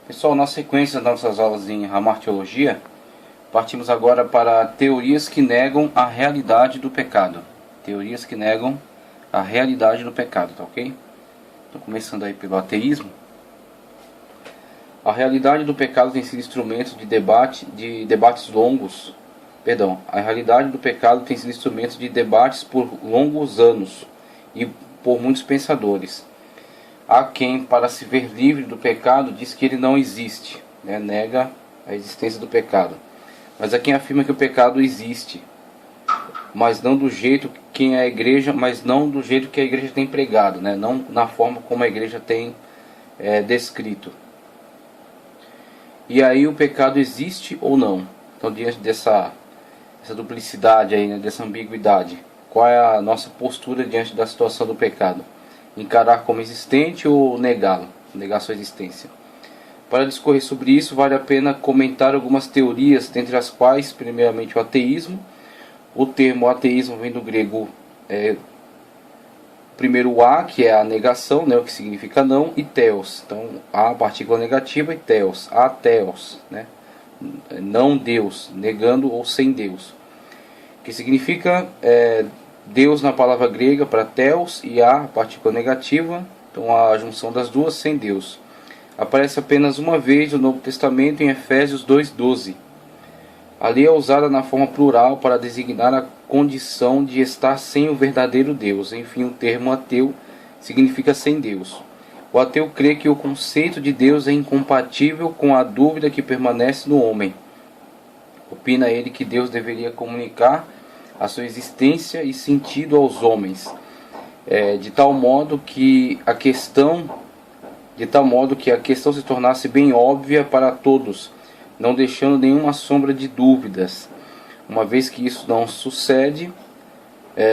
Pessoal, na sequência das nossas aulas em Hamartiologia, partimos agora para teorias que negam a realidade do pecado. Teorias que negam a realidade do pecado, tá ok? Então, começando aí pelo ateísmo. A realidade do pecado tem sido instrumento de debates longos. A realidade do pecado tem sido instrumento de debates por longos anos e por muitos pensadores. Há quem, para se ver livre do pecado, diz que ele não existe, nega a existência do pecado. Mas há quem afirma que o pecado existe, mas não do jeito que a igreja, tem pregado, não na forma como a igreja tem descrito. E aí o pecado existe ou não? Então, diante dessa duplicidade aí, dessa ambiguidade, qual é a nossa postura diante da situação do pecado? Encarar como existente ou negá-lo, negar sua existência? Para discorrer sobre isso, vale a pena comentar algumas teorias, dentre as quais, primeiramente, o ateísmo. O termo ateísmo vem do grego, primeiro a, que é a negação, o que significa não, e theos. Então, a partícula negativa e theos, atheos, não Deus, negando ou sem Deus. Que significa Deus na palavra grega para theos e a partícula negativa, então a junção das duas, sem Deus. Aparece apenas uma vez no Novo Testamento em Efésios 2:12. Ali é usada na forma plural para designar a condição de estar sem o verdadeiro Deus. Enfim, o termo ateu significa sem Deus. O ateu crê que o conceito de Deus é incompatível com a dúvida que permanece no homem. Opina ele que Deus deveria comunicar a sua existência e sentido aos homens, de tal modo que a questão se tornasse bem óbvia para todos, não deixando nenhuma sombra de dúvidas. Uma vez que isso não sucede,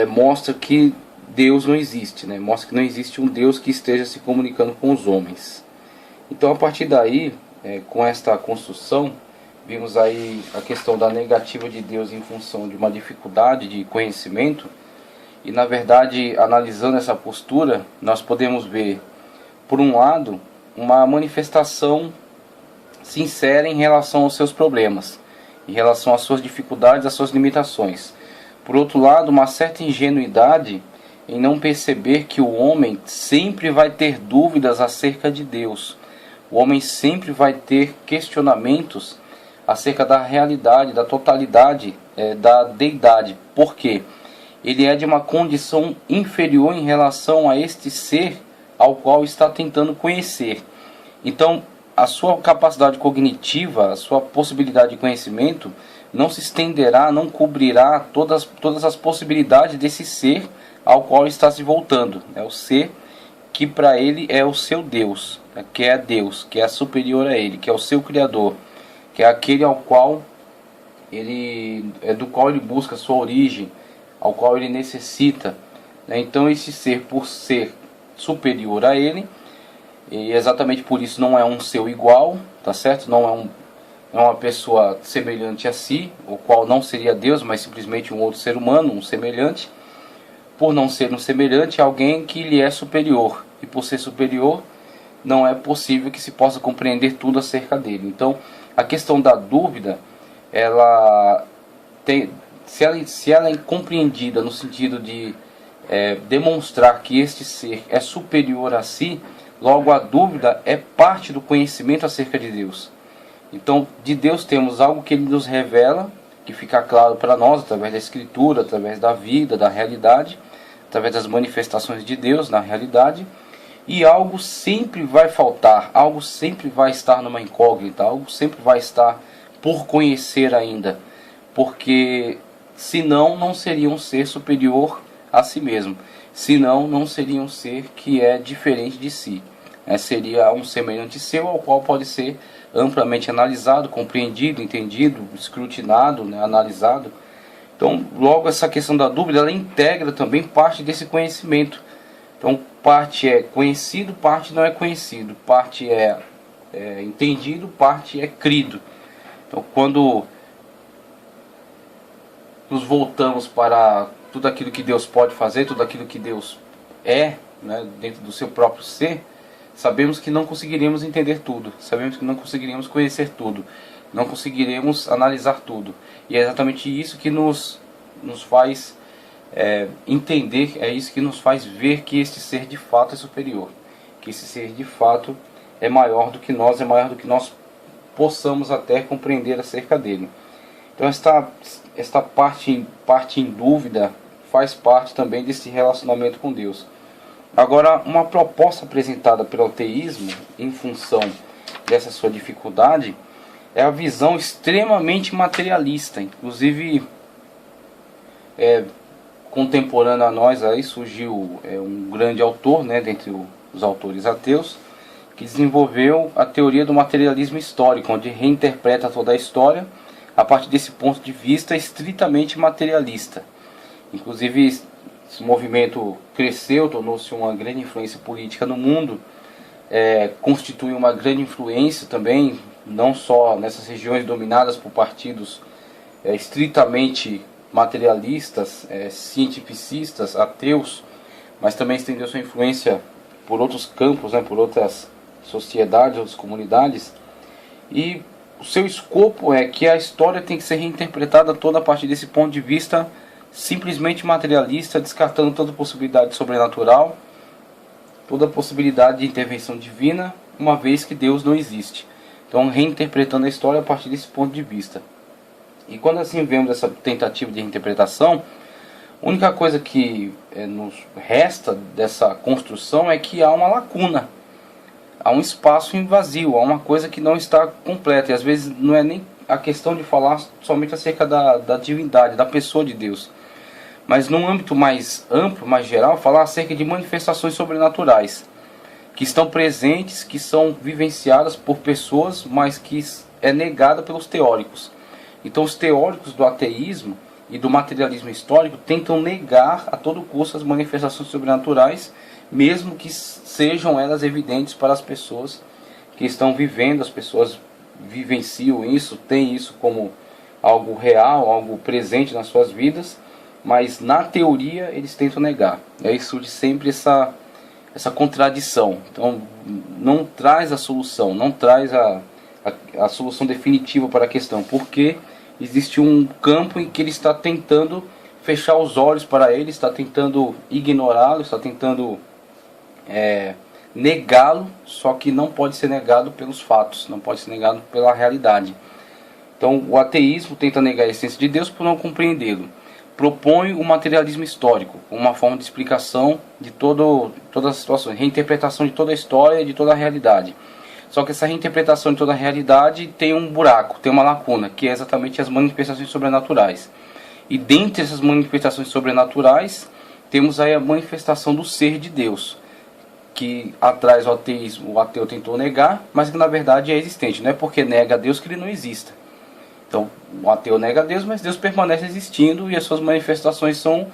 mostra que Deus não existe, mostra que não existe um Deus que esteja se comunicando com os homens. Então, a partir daí, com esta construção, vimos aí a questão da negativa de Deus em função de uma dificuldade de conhecimento. E, na verdade, analisando essa postura, nós podemos ver, por um lado, uma manifestação sincera em relação aos seus problemas, em relação às suas dificuldades, às suas limitações. Por outro lado, uma certa ingenuidade em não perceber que o homem sempre vai ter dúvidas acerca de Deus. O homem sempre vai ter questionamentos acerca da realidade, da totalidade da deidade. Por quê? Ele é de uma condição inferior em relação a este ser ao qual está tentando conhecer. Então, a sua capacidade cognitiva, a sua possibilidade de conhecimento não se estenderá, não cobrirá todas as possibilidades desse ser ao qual está se voltando. É o ser que para ele é o seu Deus, que é Deus, que é superior a ele, que é o seu Criador, que é aquele do qual ele busca a sua origem, ao qual ele necessita. Então, esse ser, por ser superior a ele, e exatamente por isso não é um seu igual, tá certo? Não é uma pessoa semelhante a si, o qual não seria Deus, mas simplesmente um outro ser humano, um semelhante. Por não ser um semelhante, é alguém que lhe é superior, e por ser superior, não é possível que se possa compreender tudo acerca dele. Então, a questão da dúvida, se ela é compreendida no sentido de demonstrar que este ser é superior a si, logo a dúvida é parte do conhecimento acerca de Deus. Então, de Deus temos algo que Ele nos revela, que fica claro para nós através da Escritura, através da vida, da realidade, através das manifestações de Deus na realidade. E algo sempre vai faltar, algo sempre vai estar numa incógnita, algo sempre vai estar por conhecer ainda, porque senão não seria um ser superior a si mesmo, senão não seria um ser que é diferente de si, seria um semelhante seu, ao qual pode ser amplamente analisado, compreendido, entendido, escrutinado, analisado. Então, logo essa questão da dúvida, ela integra também parte desse conhecimento. Então, parte é conhecido, parte não é conhecido, parte é entendido, parte é crido. Então, quando nos voltamos para tudo aquilo que Deus pode fazer, tudo aquilo que Deus é, dentro do seu próprio ser, sabemos que não conseguiremos entender tudo, sabemos que não conseguiremos conhecer tudo, não conseguiremos analisar tudo. E é exatamente isso que nos faz entender, é isso que nos faz ver que este ser de fato é superior, que esse ser de fato é maior do que nós, é maior do que nós possamos até compreender acerca dele. Então esta parte em dúvida faz parte também desse relacionamento com Deus. Agora, uma proposta apresentada pelo ateísmo em função dessa sua dificuldade é a visão extremamente materialista. Inclusive, contemporâneo a nós aí surgiu um grande autor, né, dentre os autores ateus, que desenvolveu a teoria do materialismo histórico, onde reinterpreta toda a história a partir desse ponto de vista estritamente materialista. Inclusive, esse movimento cresceu, tornou-se uma grande influência política no mundo, constitui uma grande influência também, não só nessas regiões dominadas por partidos estritamente materialistas, cientificistas, ateus, mas também estendeu sua influência por outros campos, né, por outras sociedades, outras comunidades. E o seu escopo é que a história tem que ser reinterpretada toda a partir desse ponto de vista simplesmente materialista, descartando toda possibilidade sobrenatural, toda possibilidade de intervenção divina, uma vez que Deus não existe. Então, reinterpretando a história a partir desse ponto de vista. E quando assim vemos essa tentativa de reinterpretação, a única coisa que nos resta dessa construção é que há uma lacuna, há um espaço vazio, há uma coisa que não está completa. E às vezes não é nem a questão de falar somente acerca da divindade, da pessoa de Deus, mas num âmbito mais amplo, mais geral, falar acerca de manifestações sobrenaturais que estão presentes, que são vivenciadas por pessoas, mas que é negada pelos teóricos. Então os teóricos do ateísmo e do materialismo histórico tentam negar a todo custo as manifestações sobrenaturais, mesmo que sejam elas evidentes para as pessoas que estão vivendo, as pessoas vivenciam isso, têm isso como algo real, algo presente nas suas vidas, mas na teoria eles tentam negar. E aí surge sempre essa contradição. Então não traz a solução, não traz a solução definitiva para a questão, porque existe um campo em que ele está tentando fechar os olhos para ele, está tentando ignorá-lo, está tentando negá-lo, só que não pode ser negado pelos fatos, não pode ser negado pela realidade. Então o ateísmo tenta negar a essência de Deus por não compreendê-lo. Propõe o materialismo histórico, uma forma de explicação de todas as situações, reinterpretação de toda a história e de toda a realidade. Só que essa reinterpretação de toda a realidade tem um buraco, tem uma lacuna, que é exatamente as manifestações sobrenaturais. E dentre essas manifestações sobrenaturais, temos aí a manifestação do ser de Deus, que atrás o ateu tentou negar, mas que na verdade é existente. Não é porque nega a Deus que ele não exista. Então o ateu nega a Deus, mas Deus permanece existindo e as suas manifestações são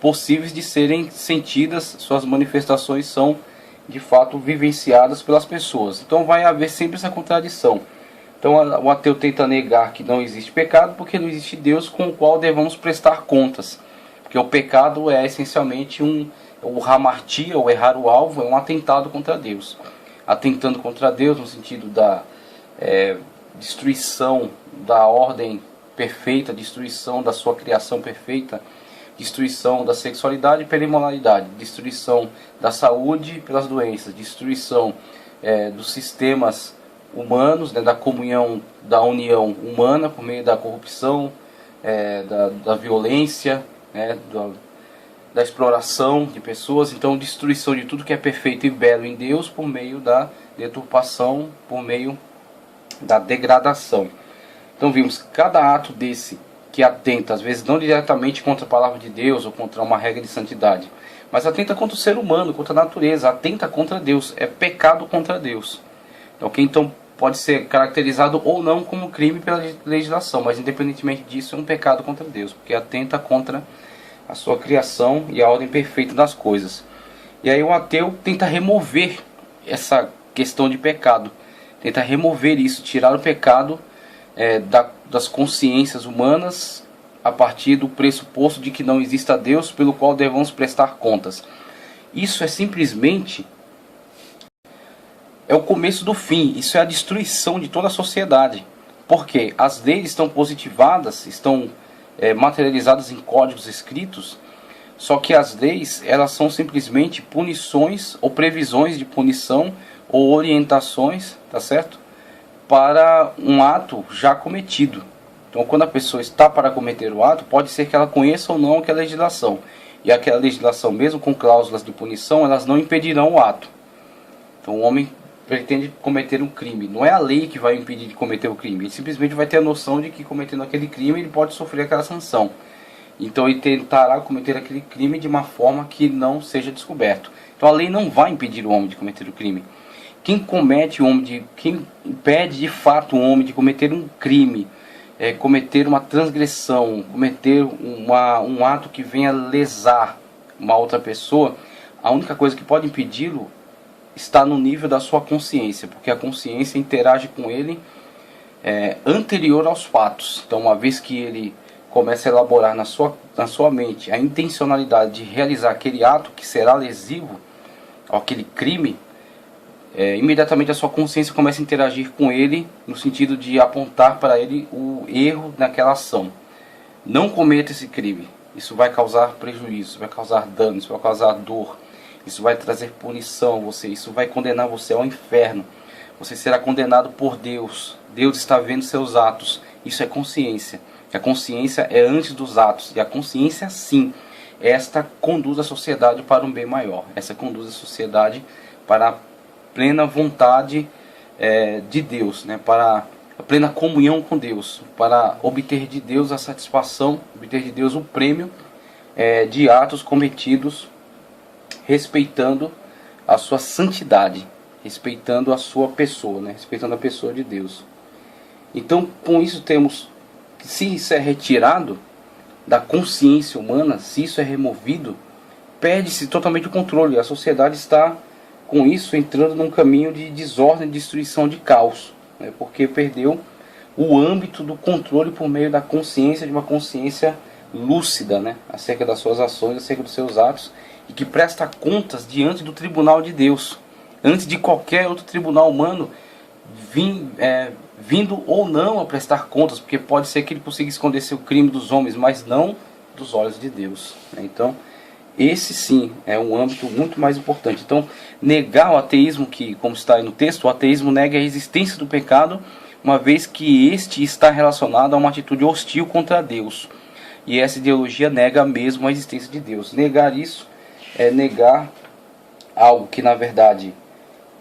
possíveis de serem sentidas, suas manifestações são de fato vivenciadas pelas pessoas. Então vai haver sempre essa contradição. Então o ateu tenta negar que não existe pecado porque não existe Deus com o qual devemos prestar contas. Porque o pecado é essencialmente o hamartia, o errar o alvo, é um atentado contra Deus. Atentando contra Deus no sentido da destruição da ordem perfeita, destruição da sua criação perfeita, destruição da sexualidade pela imoralidade, destruição da saúde pelas doenças, destruição dos sistemas humanos, né, da comunhão, da união humana por meio da corrupção, da violência, da exploração de pessoas. Então destruição de tudo que é perfeito e belo em Deus por meio da deturpação, por meio da degradação. Então vimos cada ato desse que atenta, às vezes não diretamente contra a palavra de Deus ou contra uma regra de santidade, mas atenta contra o ser humano, contra a natureza, atenta contra Deus, é pecado contra Deus. Então, que então pode ser caracterizado ou não como crime pela legislação, mas independentemente disso é um pecado contra Deus, porque atenta contra a sua criação e a ordem perfeita das coisas. E aí o ateu tenta remover essa questão de pecado, tenta remover isso, tirar o pecado das consciências humanas a partir do pressuposto de que não exista Deus pelo qual devemos prestar contas. Isso é simplesmente é o começo do fim, isso é a destruição de toda a sociedade. Porque as leis estão positivadas, estão materializadas em códigos escritos, só que as leis, elas são simplesmente punições ou previsões de punição ou orientações, tá certo? Para um ato já cometido. Então, quando a pessoa está para cometer o ato, pode ser que ela conheça ou não aquela legislação. E aquela legislação, mesmo com cláusulas de punição, elas não impedirão o ato. Então, o homem pretende cometer um crime. Não é a lei que vai impedir de cometer o crime. Ele simplesmente vai ter a noção de que cometendo aquele crime, ele pode sofrer aquela sanção. Então, ele tentará cometer aquele crime de uma forma que não seja descoberto. Então, a lei não vai impedir o homem de cometer o crime. Quem impede de fato o homem de cometer um crime, cometer uma transgressão, cometer um ato que venha lesar uma outra pessoa, a única coisa que pode impedi-lo está no nível da sua consciência, porque a consciência interage com ele anterior aos fatos. Então, uma vez que ele começa a elaborar na sua mente a intencionalidade de realizar aquele ato que será lesivo, aquele crime, imediatamente a sua consciência começa a interagir com ele no sentido de apontar para ele o erro naquela ação. Não cometa esse crime, isso vai causar prejuízo, vai causar dano, isso vai causar dor, isso vai trazer punição a você, isso vai condenar você ao inferno, você será condenado por Deus, Deus está vendo seus atos. Isso é consciência. A consciência é antes dos atos, e a consciência sim, esta conduz a sociedade para um bem maior, essa conduz a sociedade para a plena vontade de Deus, né? Para a plena comunhão com Deus, para obter de Deus a satisfação, obter de Deus o prêmio de atos cometidos respeitando a sua santidade, respeitando a sua pessoa, né? Respeitando a pessoa de Deus. Então, com isso temos, se isso é retirado da consciência humana, se isso é removido, perde-se totalmente o controle. A sociedade está, com isso, entrando num caminho de desordem, de destruição, de caos, né? Porque perdeu o âmbito do controle por meio da consciência, de uma consciência lúcida, né? Acerca das suas ações, acerca dos seus atos, e que presta contas diante do tribunal de Deus, antes de qualquer outro tribunal humano vindo ou não a prestar contas, porque pode ser que ele consiga esconder seu crime dos homens, mas não dos olhos de Deus, né? Então, esse sim é um âmbito muito mais importante. Então, negar o ateísmo, que, como está aí no texto, o ateísmo nega a existência do pecado, uma vez que este está relacionado a uma atitude hostil contra Deus. E essa ideologia nega mesmo a existência de Deus. Negar isso é negar algo que na verdade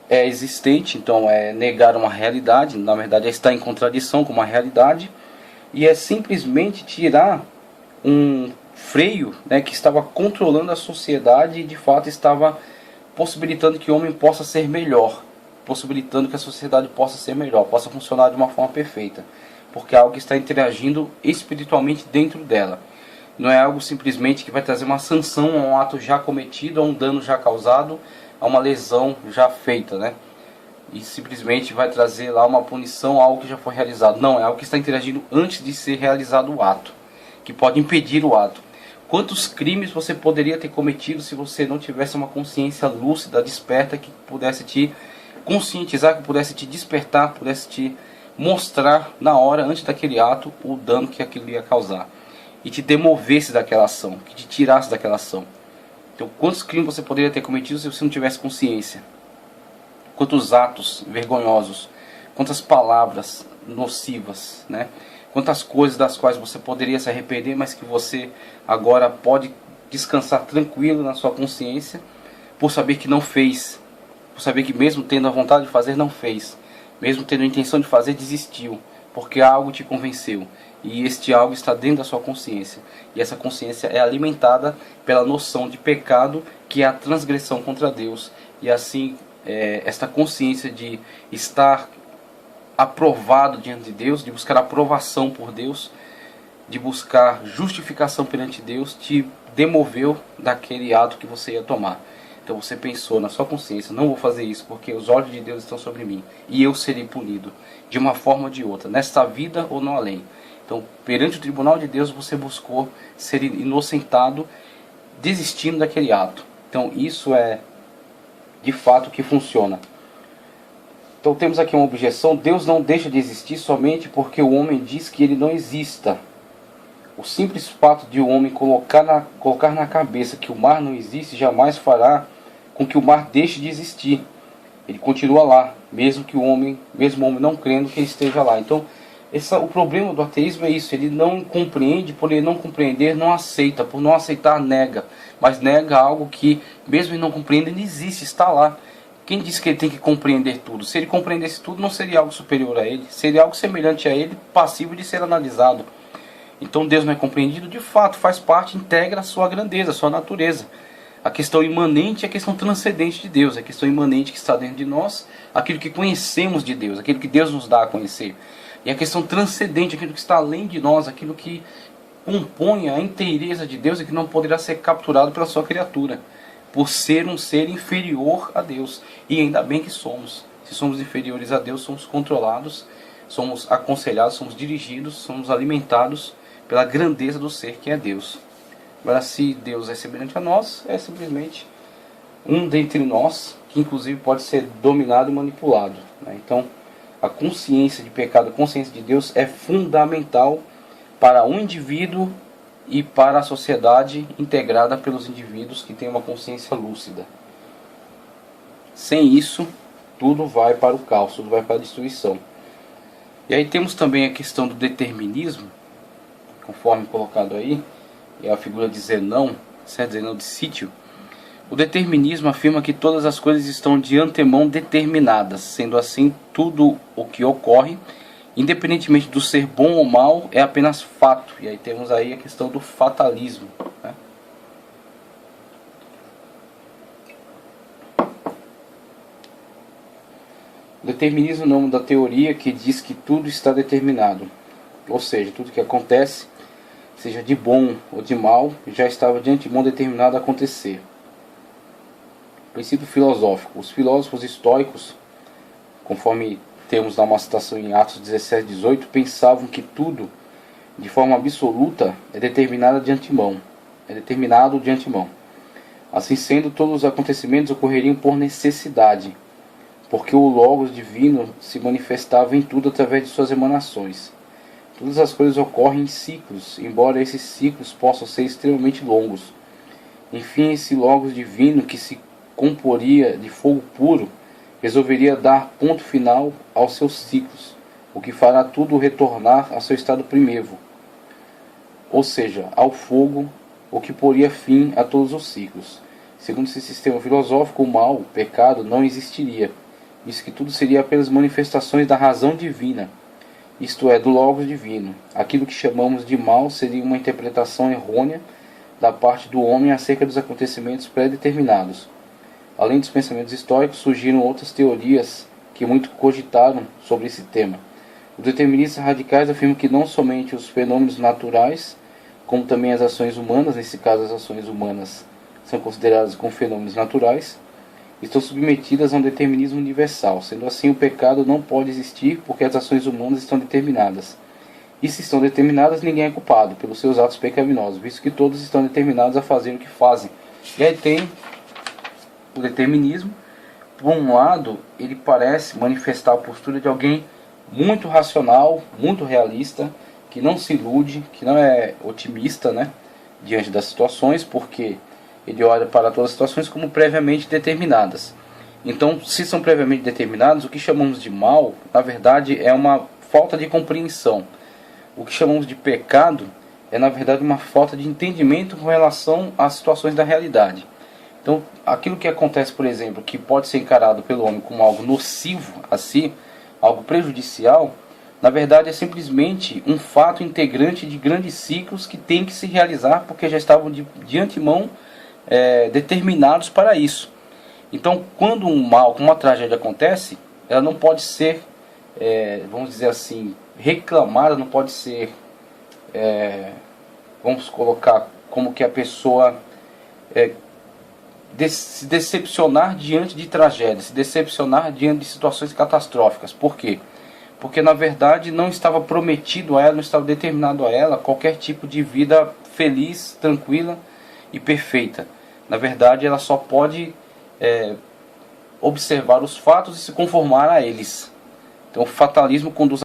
é existente, então é negar uma realidade, na verdade é estar em contradição com uma realidade, e é simplesmente tirar um freio, né, que estava controlando a sociedade e de fato estava possibilitando que o homem possa ser melhor, possibilitando que a sociedade possa ser melhor, possa funcionar de uma forma perfeita, porque é algo que está interagindo espiritualmente dentro dela. Não é algo simplesmente que vai trazer uma sanção a um ato já cometido, a um dano já causado, a uma lesão já feita, né? E simplesmente vai trazer lá uma punição a algo que já foi realizado. Não, é algo que está interagindo antes de ser realizado o ato, que pode impedir o ato. Quantos crimes você poderia ter cometido se você não tivesse uma consciência lúcida, desperta, que pudesse te conscientizar, que pudesse te despertar, pudesse te mostrar na hora, antes daquele ato, o dano que aquilo ia causar, e te demovesse daquela ação, que te tirasse daquela ação. Então, quantos crimes você poderia ter cometido se você não tivesse consciência? Quantos atos vergonhosos, quantas palavras nocivas, né? Quantas coisas das quais você poderia se arrepender, mas que você agora pode descansar tranquilo na sua consciência, por saber que não fez, por saber que mesmo tendo a vontade de fazer, não fez, mesmo tendo a intenção de fazer, desistiu, porque algo te convenceu. E este algo está dentro da sua consciência. E essa consciência é alimentada pela noção de pecado, que é a transgressão contra Deus. E assim, esta consciência de estar aprovado diante de Deus, de buscar aprovação por Deus, de buscar justificação perante Deus, te demoveu daquele ato que você ia tomar. Então você pensou na sua consciência: não vou fazer isso porque os olhos de Deus estão sobre mim e eu serei punido de uma forma ou de outra, nesta vida ou no além. Então, perante o tribunal de Deus, você buscou ser inocentado, desistindo daquele ato. Então, isso é de fato que funciona. Então temos aqui uma objeção: Deus não deixa de existir somente porque o homem diz que ele não exista. O simples fato de o homem colocar na cabeça que o mar não existe jamais fará com que o mar deixe de existir. Ele continua lá, mesmo o homem não crendo que ele esteja lá. Então, o problema do ateísmo é isso: ele não compreende, por ele não compreender, não aceita, por não aceitar, nega. Mas nega algo que, mesmo ele não compreendendo, existe, está lá. Quem disse que ele tem que compreender tudo? Se ele compreendesse tudo, não seria algo superior a ele, seria algo semelhante a ele, passível de ser analisado. Então Deus não é compreendido, de fato, faz parte, integra a sua grandeza, a sua natureza. A questão imanente é a questão transcendente de Deus, a questão imanente que está dentro de nós, aquilo que conhecemos de Deus, aquilo que Deus nos dá a conhecer. E a questão transcendente, aquilo que está além de nós, aquilo que compõe a inteireza de Deus e que não poderá ser capturado pela sua criatura, por ser um ser inferior a Deus. E ainda bem que somos. Se somos inferiores a Deus, somos controlados, somos aconselhados, somos dirigidos, somos alimentados pela grandeza do ser que é Deus. Agora, se Deus é semelhante a nós, é simplesmente um dentre nós, que inclusive pode ser dominado e manipulado, né? Então, a consciência de pecado, a consciência de Deus é fundamental para um indivíduo e para a sociedade integrada pelos indivíduos que têm uma consciência lúcida. Sem isso, tudo vai para o caos, tudo vai para a destruição. E aí temos também a questão do determinismo, conforme colocado aí, é a figura de Zenão, Zenão de Sítio. O determinismo afirma que todas as coisas estão de antemão determinadas, sendo assim, tudo o que ocorre, independentemente do ser bom ou mal, é apenas fato. E aí temos aí a questão do fatalismo, né? O determinismo é o nome da teoria que diz que tudo está determinado, ou seja, tudo que acontece, seja de bom ou de mal, já estava de antemão determinado a acontecer. Princípio filosófico. Os filósofos estoicos, conforme temos lá uma citação em Atos 17:18, pensavam que tudo, de forma absoluta, é determinado de antemão. Assim sendo, todos os acontecimentos ocorreriam por necessidade, porque o Logos divino se manifestava em tudo através de suas emanações. Todas as coisas ocorrem em ciclos, embora esses ciclos possam ser extremamente longos. Enfim, esse Logos divino, que se comporia de fogo puro, resolveria dar ponto final aos seus ciclos, o que fará tudo retornar ao seu estado primevo, ou seja, ao fogo, o que poria fim a todos os ciclos. Segundo esse sistema filosófico, o mal, o pecado, não existiria, visto que tudo seria apenas manifestações da razão divina, isto é, do Logos divino. Aquilo que chamamos de mal seria uma interpretação errônea da parte do homem acerca dos acontecimentos pré-determinados. Além dos pensamentos estoicos, surgiram outras teorias que muito cogitaram sobre esse tema. Os deterministas radicais afirmam que não somente os fenômenos naturais, como também as ações humanas, nesse caso as ações humanas são consideradas como fenômenos naturais, estão submetidas a um determinismo universal. Sendo assim, o pecado não pode existir porque as ações humanas estão determinadas. E se estão determinadas, ninguém é culpado pelos seus atos pecaminosos, visto que todos estão determinados a fazer o que fazem. E aí tem o determinismo. Por um lado, ele parece manifestar a postura de alguém muito racional, muito realista, que não se ilude, que não é otimista, né, diante das situações, porque ele olha para todas as situações como previamente determinadas. Então, se são previamente determinadas, o que chamamos de mal, na verdade, é uma falta de compreensão. O que chamamos de pecado é, na verdade, uma falta de entendimento com relação às situações da realidade. Então, aquilo que acontece, por exemplo, que pode ser encarado pelo homem como algo nocivo a si, algo prejudicial, na verdade é simplesmente um fato integrante de grandes ciclos que tem que se realizar porque já estavam de antemão determinados para isso. Então, quando um mal, como uma tragédia acontece, ela não pode ser, vamos dizer assim, reclamada, não pode ser, vamos colocar como que a pessoa se decepcionar diante de tragédias, se decepcionar diante de situações catastróficas. Por quê? Porque na verdade não estava prometido a ela, não estava determinado a ela qualquer tipo de vida feliz, tranquila e perfeita. Na verdade ela só pode observar os fatos e se conformar a eles. Então o fatalismo conduz